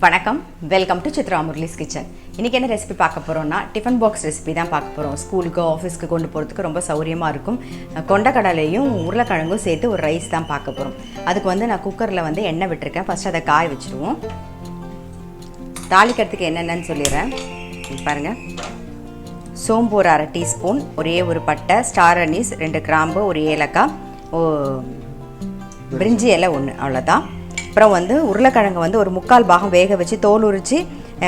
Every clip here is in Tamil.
வணக்கம், welcome to Chitra Murali's kitchen. இன்றைக்கி என்ன ரெசிபி பார்க்க போகிறோம்னா டிஃபன் பாக்ஸ் ரெசிபி தான் பார்க்க போகிறோம். ஸ்கூலுக்கு ஆஃபீஸ்க்கு கொண்டு போகிறதுக்கு ரொம்ப சௌரியமாக இருக்கும். கொண்டக்கடலையும் உருளைக்கிழங்கும் சேர்த்து ஒரு ரைஸ் தான் பார்க்க போகிறோம். அதுக்கு வந்து நான் குக்கரில் வந்து எண்ணெய் விட்டுருக்கேன். ஃபஸ்ட்டு அதை காய வச்சுருவோம். தாளிக்கிறதுக்கு என்னென்னு சொல்லிடுறேன். பாருங்கள், சோம்பு ஒரு 1/2 டீஸ்பூன், ஒரே ஒரு பட்டை, ஸ்டார் அனீஸ் 2 கிராம்பு, ஒரு ஏலக்காய், பிரிஞ்சி இலை 1, அவ்வளோதான். அப்புறம் வந்து உருளைக்கிழங்கு வந்து ஒரு 3/4 பாகம் வேக வச்சு தோல் உரித்து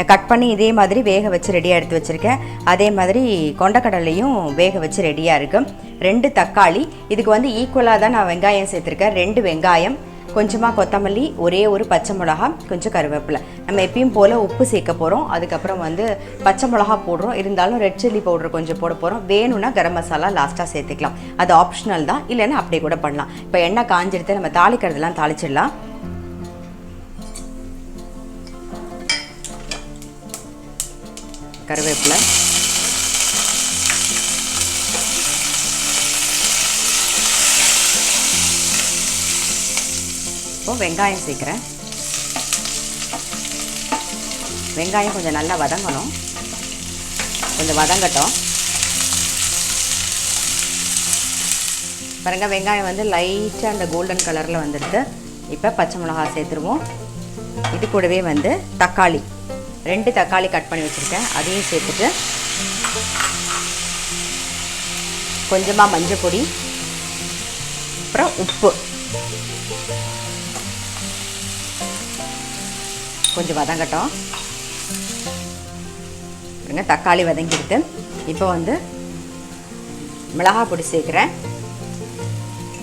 கட் பண்ணி இதே மாதிரி வேக வச்சு ரெடியாக எடுத்து வச்சுருக்கேன். அதே மாதிரி கொண்டக்கடலையும் வேக வச்சு ரெடியாக இருக்குது. 2 தக்காளி, இதுக்கு வந்து ஈக்குவலாக தான் நான் வெங்காயம் சேர்த்துருக்கேன். 2 வெங்காயம், கொஞ்சமாக கொத்தமல்லி, ஒரே ஒரு பச்சை மிளகா, கொஞ்சம் கருவேப்பிலை. நம்ம எப்பயும் போல் உப்பு சேர்க்க போகிறோம். அதுக்கப்புறம் வந்து பச்சை மிளகா போடுறோம். இருந்தாலும் ரெட் சில்லி பவுடர் கொஞ்சம் போட போகிறோம். வேணும்னா கரம் மசாலா லாஸ்ட்டாக சேர்த்துக்கலாம். அது ஆப்ஷனல் தான், இல்லைன்னா அப்படியே கூட பண்ணலாம். இப்போ எண்ணெய் காஞ்சிடுத்து, நம்ம தாளிக்கிறதுலாம் தாளிச்சிடலாம். கருவேப்பிலை, இப்போ வெங்காயம் சேர்க்குறேன். வெங்காயம் கொஞ்சம் நல்லா வதங்கணும். கொஞ்சம் வதங்கட்டும். பாருங்கள், வெங்காயம் வந்து லைட்டாக அந்த கோல்டன் கலரில் வந்துடுது. இப்போ பச்சை மிளகா சேர்த்துருவோம். இது கூடவே வந்து தக்காளி, 2 தக்காளி கட் பண்ணி வச்சுருக்கேன், அதையும் சேர்த்துட்டு கொஞ்சமாக மஞ்சள் பொடி, அப்புறம் உப்பு கொஞ்சம் வதங்கட்டும். தக்காளி வதங்கிடுது. இப்போ வந்து மிளகாய் பொடி சேர்க்குறேன்.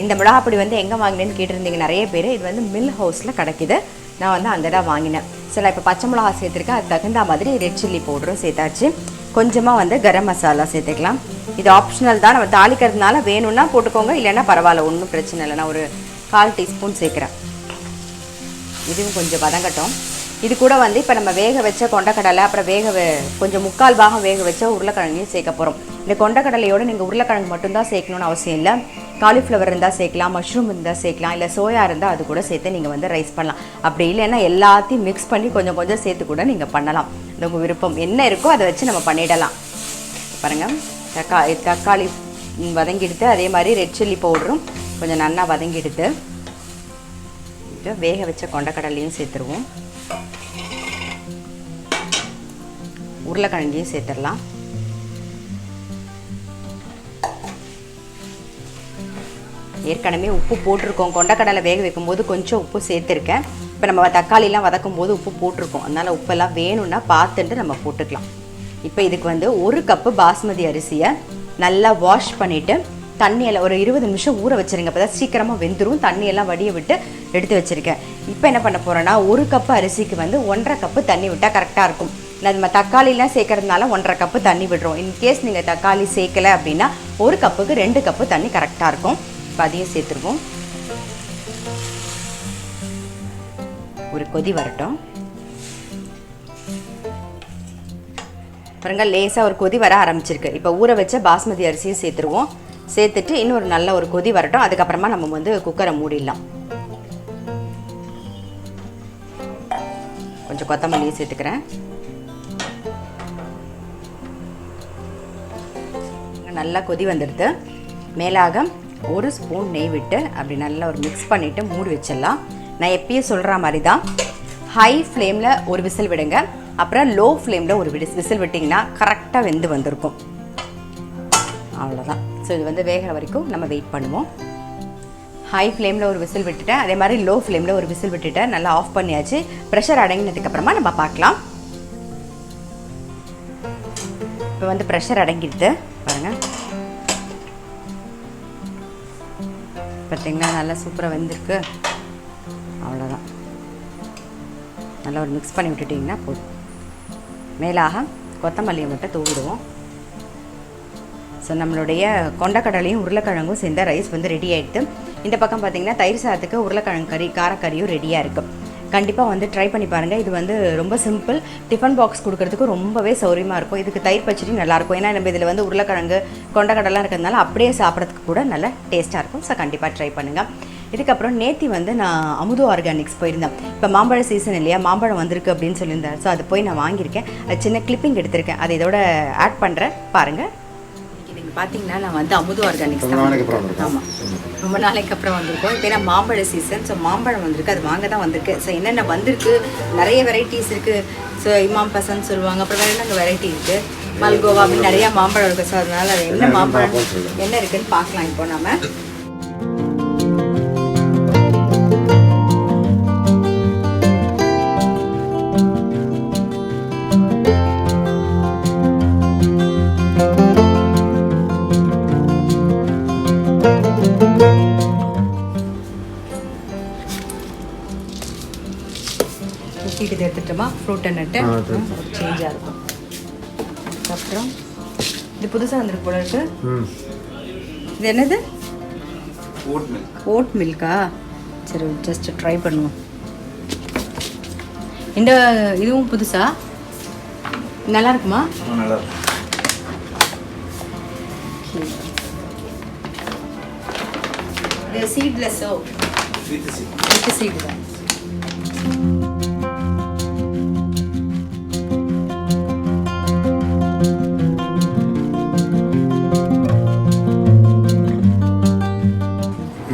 இந்த மிளகாய் பொடி வந்து எங்கே வாங்கினேன்னு கேட்டிருந்தீங்க நிறைய பேர். இது வந்து மில் ஹவுஸில் கிடைக்கிது. நான் வந்து அங்கே தான் வாங்கினேன். சரி, இப்போ பச்சை மிளகா சேர்த்துருக்கேன். அது தகுந்த மாதிரி ரெட் சில்லி பவுடரும் சேர்த்தாச்சு. கொஞ்சமாக வந்து கரம் மசாலா சேர்த்துக்கலாம். இது ஆப்ஷனல் தான். நம்ம தாளிக்கிறதுனால வேணும்னா போட்டுக்கோங்க, இல்லைன்னா பரவாயில்ல, ஒன்றும் பிரச்சனை இல்லை. நான் ஒரு 1/4 டீஸ்பூன் சேர்க்குறேன். இதுவும் கொஞ்சம் வதங்கட்டும். இது கூட வந்து இப்போ நம்ம வேக வச்ச கொண்டக்கடலை, அப்புறம் கொஞ்சம் 3/4 பாகம் வேக வச்ச உருளைக்கிழங்கையும் சேர்க்க போகிறோம். இந்த கொண்டக்கடலையோடு நீங்கள் உருளைக்கிழங்கு மட்டும்தான் சேர்க்கணுன்னு அவசியம் இல்லை. காலிஃப்ளவர் இருந்தால் சேர்க்கலாம், மஷ்ரூம் இருந்தால் சேர்க்கலாம், இல்லை சோயா இருந்தால் அது கூட சேர்த்து நீங்கள் வந்து ரைஸ் பண்ணலாம். அப்படி இல்லைன்னா எல்லாத்தையும் மிக்ஸ் பண்ணி கொஞ்சம் கொஞ்சம் சேர்த்து கூட நீங்கள் பண்ணலாம். அது உங்கள் விருப்பம், என்ன இருக்கோ அதை வச்சு நம்ம பண்ணிடலாம். பாருங்கள், தக்காளி வதங்கிடுத்து. அதே மாதிரி ரெட் சில்லி பவுடரும் கொஞ்சம் நல்லா வதங்கிடுத்து. வேக வச்ச கொண்டக்கடலையும் சேர்த்துருவோம். உருளைக்கிழங்கையும் சேர்த்துடலாம். ஏற்கனவே உப்பு போட்டிருக்கோம். கொண்டக்கடலை வேக வைக்கும்போது கொஞ்சம் உப்பு சேர்த்துருக்கேன். இப்போ நம்ம தக்காளிலாம் வதக்கும் போது உப்பு போட்டிருக்கோம். அதனால் உப்பெல்லாம் வேணும்னா பார்த்துட்டு நம்ம போட்டுக்கலாம். இப்போ இதுக்கு வந்து 1 கப்பு பாஸ்மதி அரிசியை நல்லா வாஷ் பண்ணிவிட்டு தண்ணியில் ஒரு 20 நிமிஷம் ஊற வச்சுருங்க. அப்போ தான் சீக்கிரமாக வெந்துடும். தண்ணியெல்லாம் வடிய விட்டு எடுத்து வச்சுருக்கேன். இப்போ என்ன பண்ண போகிறேன்னா, 1 கப்பு அரிசிக்கு வந்து 1.5 கப்பு தண்ணி விட்டால் கரெக்டாக இருக்கும். நம்ம தக்காளிலாம் சேர்க்கறதுனால 1.5 கப்பு தண்ணி விடுறோம். இன்கேஸ் நீங்கள் தக்காளி சேர்க்கலை அப்படின்னா 1 கப்புக்கு 2 கப்பு தண்ணி கரெக்டாக இருக்கும். இப்போ அதையும் சேர்த்துருவோம். ஒரு கொதி வரட்டும். பாருங்க, லேசாக ஒரு கொதி வர ஆரம்பிச்சிருக்கு. இப்போ ஊற வச்ச பாஸ்மதி அரிசியும் சேர்த்துருவோம். சேர்த்துட்டு இன்னொரு நல்ல ஒரு கொதி வரட்டும். அதுக்கப்புறமா நம்ம வந்து குக்கரை மூடிடலாம். கொஞ்சம் கொத்தமல்லியும் சேர்த்துக்கிறேன். நல்லா கொதி வந்துடுது. மேலாக 1 ஸ்பூன் நெய் விட்டு அப்படி நல்லா ஒரு மிக்ஸ் பண்ணிவிட்டு மூடி வச்சிடலாம். நான் எப்பயும் சொல்கிற மாதிரி தான், ஹை ஃப்ளேமில் ஒரு விசில் விடுங்க, அப்புறம் லோ ஃப்ளேமில் ஒரு விசில் விட்டிங்கன்னா கரெக்டாக வெந்து வந்திருக்கும். அவ்வளோதான். ஸோ இது வந்து வேகிற வரைக்கும் நம்ம வெயிட் பண்ணுவோம். ஹை ஃப்ளேமில் ஒரு விசில் விட்டுட்டேன், அதே மாதிரி லோ ஃப்ளேமில் ஒரு விசில் விட்டுட்டேன். நல்லா ஆஃப் பண்ணியாச்சு. ப்ரெஷர் அடங்கினதுக்கப்புறமா நம்ம பார்க்கலாம். இப்போ வந்து ப்ரெஷர் அடங்கிடுது. பாருங்கள், பார்த்தீங்கன்னா நல்லா சூப்பராக வெந்திருக்கு. அவ்வளோதான். நல்லா ஒரு மிக்ஸ் பண்ணி விட்டுட்டிங்கன்னா போதும். மேலாக கொத்தமல்லியை மட்டும் தூவிடுவோம். ஸோ நம்மளுடைய கொண்டக்கடலையும் உருளைக்கிழங்கும் சேர்ந்த ரைஸ் வந்து ரெடி ஆகிடுது. இந்த பக்கம் பார்த்திங்கன்னா தயிர் சாதத்துக்கு உருளைக்கிழங்கு கறி, காரக்கறியும் ரெடியாக இருக்குது. கண்டிப்பாக வந்து ட்ரை பண்ணி பாருங்கள். இது வந்து ரொம்ப சிம்பிள். டிஃபன் பாக்ஸ் கொடுக்கறதுக்கு ரொம்பவே சௌரியமாக இருக்கும். இதுக்கு தயிர் பச்சடி நல்லாயிருக்கும். ஏன்னா நம்ம இதில் வந்து உருளைக்கிழங்கு, கொண்டக்கடலாம் இருக்கிறதுனால அப்படியே சாப்பிட்றதுக்கு கூட நல்லா டேஸ்ட்டாக இருக்கும். ஸோ கண்டிப்பாக ட்ரை பண்ணுங்கள். இதுக்கப்புறம் நேத்தி வந்து நான் அமுது ஆர்கானிக்ஸ் போயிருந்தேன். இப்போ மாம்பழ சீசன் இல்லையா, மாம்பழம் வந்திருக்கு அப்படின்னு சொல்லியிருந்தேன். ஸோ அது போய் நான் வாங்கியிருக்கேன். அது சின்ன கிளிப்பிங் எடுத்திருக்கேன், அதை இதோட ஆட் பண்ணுறேன் பாருங்கள். நீங்கள் பார்த்தீங்கன்னா நான் வந்து அமுது ஆர்கானிக்ஸ் தான். ஆமாம், ரொம்ப நாளைக்கு அப்புறம் வந்திருக்கோம். இப்போ ஏன்னா மாம்பழ சீசன், ஸோ மாம்பழம் வந்திருக்கு, அது வாங்க தான் வந்திருக்கு. ஸோ என்னென்ன வந்திருக்கு, நிறைய வெரைட்டிஸ் இருக்குது. ஸோ இமாம் பசந்த் சொல்லுவாங்க, அப்புறம் வேறு என்னங்க வெரைட்டி இருக்குது, மல்கோவா அப்படின்னு நிறையா மாம்பழம் இருக்குது. ஸோ அதனால் அது என்ன மாம்பழம் என்ன இருக்குதுன்னு பார்க்கலாம் இப்போ நம்ம. இது எடுத்துட்டோமா, ஃப்ரூட் அண்ட் நட்டு சேஞ்சாக இருக்கும். அதுக்கப்புறம் இது புதுசாக வந்துருக்கு போல இருக்கு. இது என்னது, ஓட் மில்கா? சரி, ஜஸ்ட் ட்ரை பண்ணுவோம். இந்த இதுவும் புதுசா நல்லா இருக்குமா? நல்லா இருக்கும். இது சீட்லெஸ்ஸோ? வித் சீட் தான்.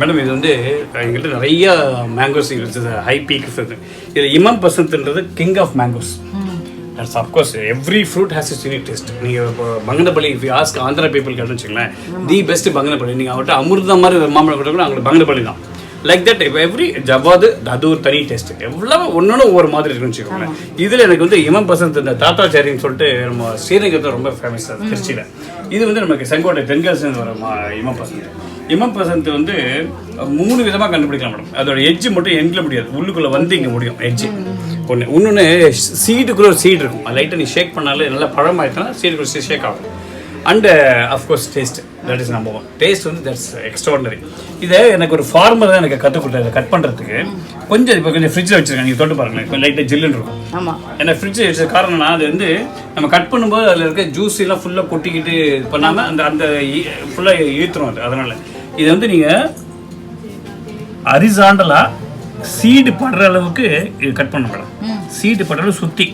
மேடம் இது வந்து எங்கள்கிட்ட நிறைய மேங்கோஸ் இருக்குது, ஹை பீக்ஸ் இருக்குது. இது இமாம் பசந்த்ன்றது king of mangoes. That's of course every fruit has its unique taste. நீங்கள் இப்போ Banganapalli if you ask Andhra people கேட்டு வச்சுங்களேன், தி பெஸ்ட் பங்கனப்பள்ளி. நீங்கள் அவர்கிட்ட அமிர்தா மாதிரி மாம்பழம் கூட அவங்களுக்கு பங்கனப்பள்ளி தான். லைக் தட் இப்போ எவ்ரி ஜவாது அது ஒரு தனி டேஸ்ட். எவ்வளோ ஒன்று ஒவ்வொரு மாதிரி இருக்குன்னு வச்சுக்கோங்களேன். இதில் எனக்கு வந்து இமாம் பசந்த் இந்த தாத்தாச்சாரின்னு சொல்லிட்டு நம்ம ஸ்ரீரங்கத்தில் ரொம்ப ஃபேமஸ் அது திருச்சியில். இது வந்து நமக்கு செங்கோட்டை தென்காசிலேருந்து வர இமாம் பசந்த். இமாம் பசந்த் வந்து 3 விதமாக கண்டுபிடிக்கலாம் மேடம். அதோட எட்ஜு மட்டும் எங்கில் முடியாது, உள்ளுக்குள்ளே வந்து இங்கே முடியும் எட்ஜு. இன்னொன்று சீடுக்குள்ள ஒரு சீடு இருக்கும், அது லைட்டாக நீ ஷேக் பண்ணாலே நல்லா பழமாயிட்டனா சீடுக்குள்ள ஷேக் ஆகும். And of course taste, that is number 1. Taste வந்து தட்ஸ் எக்ஸ்ட்ராடனரி. இதை எனக்கு ஒரு ஃபார்மர் தான் எனக்கு கற்றுக் கொடுத்தாரு கட் பண்ணுறதுக்கு. கொஞ்சம் இப்போ கொஞ்சம் ஃப்ரிட்ஜில் வச்சுருக்கேன், நீங்கள் தொட்டு பாருங்களேன், கொஞ்சம் லைட்டாக ஜில்லுன்னு இருக்கும். ஆமாம், ஏன்னா ஃப்ரிட்ஜில் வச்ச காரணம்னா அது வந்து நம்ம கட் பண்ணும்போது அதில் இருக்க ஜூஸ் எல்லாம் ஃபுல்லாக கொட்டிக்கிட்டு பண்ணாமல் அந்த அந்த ஃபுல்லாக இழுத்துரும் அது. அதனால் இதை வந்து நீங்கள் ஹரிசாண்டலாக சீடு படுற அளவுக்கு இது கட் பண்ண மேடம். சீடு படுற அளவு சுற்றி.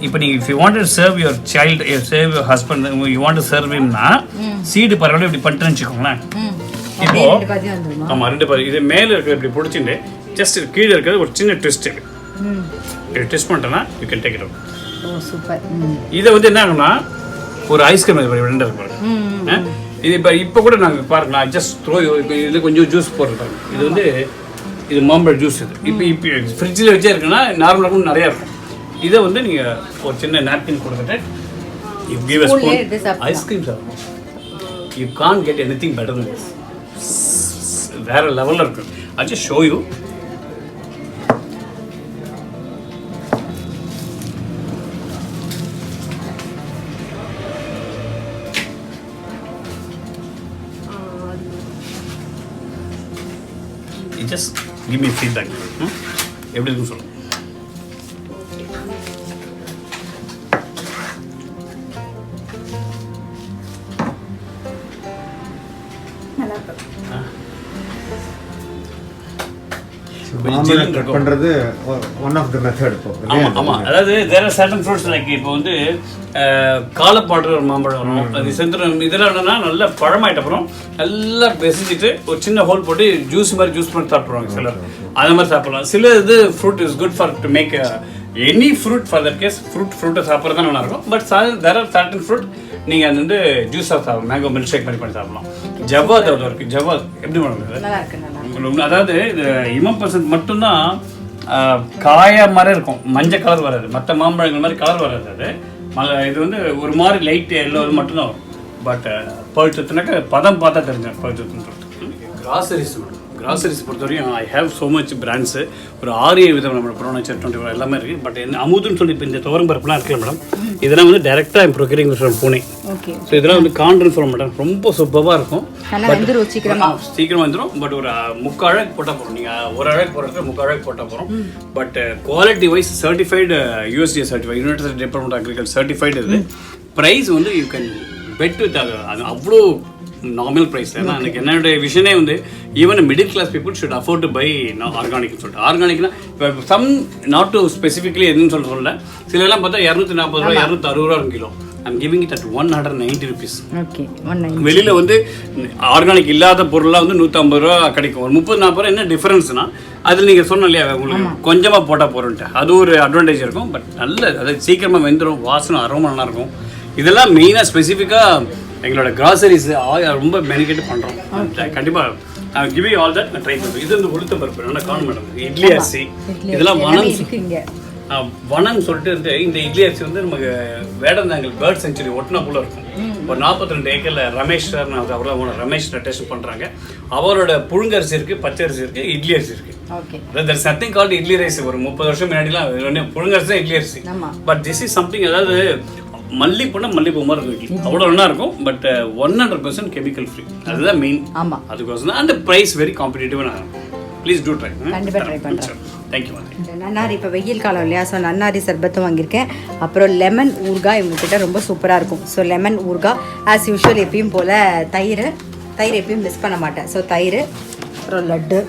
இப்போ நீங்கள் if you want to serve your child, serve your husband, you want to serve ஹிம்னா சீடு படுற அளவு இப்படி பண்ணிட்டுன்னு வச்சுக்கோங்களேன். இப்போ ஆமாம், 2 பாதி இது மேலே இருக்கிற இப்படி பிடிச்சிட்டு ஜஸ்ட் கீழே இருக்கிறது ஒரு சின்ன ட்விஸ்ட். இது ட்விஸ்ட் பண்ணிட்டேன்னா you can take it out. Super. இதை வந்து என்ன ஆகும்னா ஒரு ஐஸ்கிரீம் ரெண்டு இருக்கு. இது இப்போ கூட நாங்கள் பாருங்க, நான் ஜஸ்ட் த்ரோ இதில் கொஞ்சம் ஜூஸ் போட்டுருக்காங்க. இது வந்து இது மாம்பழ ஜூஸ். இது இப்போ ஃப்ரிட்ஜில் வச்சே இருக்குன்னா நார்மலாக நிறையா இருக்கும். இதை வந்து நீங்கள் ஒரு சின்ன நாப்கின் கொடுத்துட்டு you give a spoon ice cream சாப்பிடணும். You can't get anything better then this. வேற லெவலில் இருக்கும். I just show you. Just give me feedback. எப்படி இருக்குன்னு சொல்லுங்க. நல்லா இருக்கு. மாம்பழம் கட் பண்றது ஒன் ஆஃப் தி மெத்தட். ஆமா, அதாவது there are certain fruits like இப்போ வந்து காலப்பாடுற ஒரு மாம்பழம் வரும். அது செந்துரும். இதெல்லாம் என்னன்னா நல்லா பழமாயிட்ட அப்புறம் நல்லா பெசிஞ்சிட்டு ஒரு சின்ன ஹோல் போட்டு ஜூஸ் மாதிரி ஜூஸ் பண்ணி சாப்பிடுவாங்க சிலர். அந்த மாதிரி சாப்பிடலாம். சில இது fruit is good for to make any fruit. For that case ஃப்ரூட்டை சாப்பிட்றது தான் நல்லா இருக்கும். But there are certain fruit நீங்கள் அது வந்து ஜூஸாக சாப்பிடலாம், மேங்கோ மில்க் ஷேக் பண்ணி சாப்பிடலாம். ஜவாத் அவ்வளோ இருக்குது. ஜவாத் எப்படி பண்ணுறது? அதாவது இது இமாம் பசந்த் மட்டும்தான் காய மாதிரி இருக்கும், மஞ்சள் கலர் வராது. மற்ற மாம்பழங்கள் மாதிரி கலர் வராது. அது இது வந்து ஒரு மாதிரி லைட் எல்லோ மட்டும்தான் வரும். பட் பழுத்துனாக்க பதம் பார்த்தா தெரிஞ்சேன் பழுத்துன்னு சொல்லிட்டு. கிராசரிஸ் மேடம், கிராசரிஸ் பொறுத்தவரையும் I have so much brands. ஒரு 6-7 விதம் நம்மளோட ப்ரோனச்சர் 24 எல்லாமே இருக்குது. பட் என்ன அமுதுன்னு சொல்லி இப்போ இந்த துவரம் பருப்புலாம் இருக்குல்ல மேடம், இதெல்லாம் வந்து டைரெக்டாக I'm procuring from Pune. So இதெல்லாம் வந்து கான்ட்ரன் சொல்ல மேடம், ரொம்ப சூப்பராக இருக்கும். சீக்கிரமாக வந்துடும். பட் ஒரு 3 அழகு போட்டால் போகிறோம். நீங்கள் 1 அழகு போடுறது 3 அழகு போட்டால் போகிறோம். But quality wise certified USDA certified, United Department of Agriculture certified. இது ப்ரைஸ் வந்து யூ கேன் பெட் வித். அது அவ்வளோ நார்மல் ப்ரைஸில். ஏன்னா எனக்கு என்னுடைய விஷனே வந்து even middle class people should afford to buy ஆர்கானிக்னு சொல்லிட்டு. ஆர்கானிக்னா இப்போ சம் நாட் டு ஸ்பெசிஃபிக்லி எதுன்னு சொல்ல சில எல்லாம் பார்த்தா 240 ரூபா 260 ரூபா kilo. I'm giving it at 190 rupees. Okay 190. வெளியில் வந்து ஆர்கானிக் இல்லாத பொருளாக வந்து 150 ரூபா கிடைக்கும். ஒரு 30-40 ரூபா என்ன டிஃபரன்ஸ்னா அதில் நீங்கள் சொன்ன இல்லையா உங்களுக்கு கொஞ்சமாக போட்டால் போகிறோன்ட்டு அது ஒரு அட்வான்டேஜ் இருக்கும். பட் நல்ல அதாவது சீக்கிரமாக வெந்துடும், வாசனை அரோமா நல்லாயிருக்கும். இதெல்லாம் மெயினாக ஸ்பெசிஃபிக்காக எங்களோட கிராசரிஸ் ரொம்ப பெனிஃபிட் பண்ணுறோம். கண்டிப்பாக கிவ் யூ ஆல் தட் நான் ட்ரை பண்ணுறேன். இது வந்து உளுத்த பருப்பு நல்லா காணும் மேடம். இட்லி அரிசி இதெல்லாம் வனம்னு சொல்லிட்டு இருந்து இந்த இட்லி அரிசி வந்து நமக்கு வேடந்தாங்கல் பேர்ட் செஞ்சுரி ஒட்டினாக்குள்ள இருக்கும். ஒரு 42 ஏக்கரில் ரமேஷ் சார் அவரோட ரமேஷ் டெஸ்ட் பண்ணுறாங்க. அவரோட புழுங்கரிசி இருக்குது, பச்சரிசி இருக்குது, இட்லி அரிசி இருக்குது. there's nothing called idli rice. ஒரு 30 வருஷம் முன்னாடிலாம் புழுங்கரிசி தான் இட்லி அரிசி. பட் திஸ் இஸ் சம்திங் அதாவது மல்லிப்பூனா மல்லிப்பூ மாதிரி இருக்கும், அவ்வளோ நல்லா இருக்கும். But 100% chemical free. அதுதான் மெயின். அதுக்கோசம் தான் அந்த ப்ரைஸ் வெரி காம்படிட்டிவாக இருக்கும். Please do try. கண்டிப்பாக ட்ரை பண்ணுறேன். தேங்க்யூ. நன்னாரி இப்போ வெயில் காலம் இல்லையா, ஸோ நன்னாரி சர்பத்தும் வாங்கியிருக்கேன். அப்புறம் லெமன் ஊறுகாய் இவங்ககிட்ட ரொம்ப சூப்பராக இருக்கும். ஸோ லெமன் ஊறுகாய் ஆஸ் யூஷுவல் எப்பயும் போல் தயிர் எப்பயும் மிஸ் பண்ண மாட்டேன். ஸோ தயிர், அப்புறம் லட்டு,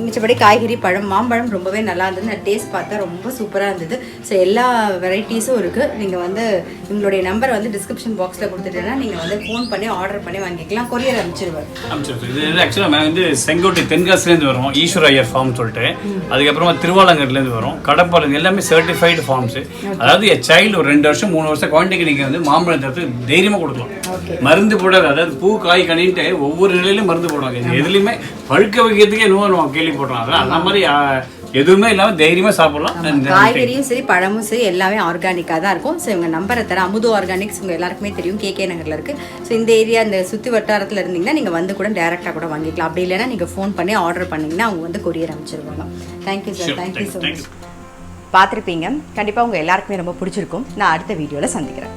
மிச்சப்படி காய்கறி, பழம். மாம்பழம் ரொம்பவே நல்லா இருந்தது. நான் டேஸ்ட் பார்த்தா ரொம்ப சூப்பராக இருந்தது. ஸோ எல்லா வெரைட்டிஸும் இருக்குது. நீங்கள் வந்து உங்களுடைய நம்பரை வந்து டிஸ்கிரிப்ஷன் பாக்ஸில் கொடுத்துட்டேன்னா நீங்கள் வந்து ஃபோன் பண்ணி ஆர்டர் பண்ணி வாங்கிக்கலாம். கொரியர் அனுப்பிச்சிருவார். இது ஆக்சுவலாக நான் வந்து செங்கோட்டை தென்காசிலேருந்து வரும், ஈஸ்வர ஐயர் ஃபார்ம் சொல்லிட்டு. அதுக்கப்புறமா திருவாலங்கர்லேருந்து வரும், கடப்பாளம், எல்லாமே சர்டிஃபைடு ஃபார்ம்ஸு. அதாவது என் சைல்டு ஒரு 2 வருஷம் 3 வருஷம் குழந்தைக்கு நீங்கள் வந்து மாம்பழம் தரத்து தைரியமாக கொடுக்கலாம். மருந்து போடாது, அதாவது பூ காய் கனின்ட்டு ஒவ்வொரு நிலையிலும் மருந்து போடுவாங்க. எதுலையுமே பழுக்க வைக்கிறதுக்கே நோய் கேள்விப்படுறோம். அந்த மாதிரி எதுவுமே இல்லாமல் தைரியமாக சாப்பிடலாம். காய்கறியும் சரி பழமும் சரி எல்லாமே ஆர்கானிக்காக தான் இருக்கும். ஸோ இவங்க நம்பரை தர அமுது ஆர்கானிக்ஸ் உங்கள் எல்லாருக்குமே தெரியும், கேகே நகரில் இருக்குது. ஸோ இந்த ஏரியா இந்த சுற்றி வட்டாரத்தில் இருந்தீங்கன்னா நீங்கள் வந்து கூட டேரெக்டாக கூட வாங்கிக்கலாம். அப்படி இல்லைன்னா நீங்கள் ஃபோன் பண்ணி ஆர்டர் பண்ணிங்கன்னா அவங்க வந்து கொரியர் அனுப்பிச்சிருவாங்க. Thank you sir, thank you so much. பார்த்துருப்பீங்க, கண்டிப்பாக உங்கள் எல்லாருக்குமே ரொம்ப பிடிச்சிருக்கும். நான் அடுத்த வீடியோவில் சந்திக்கிறேன்.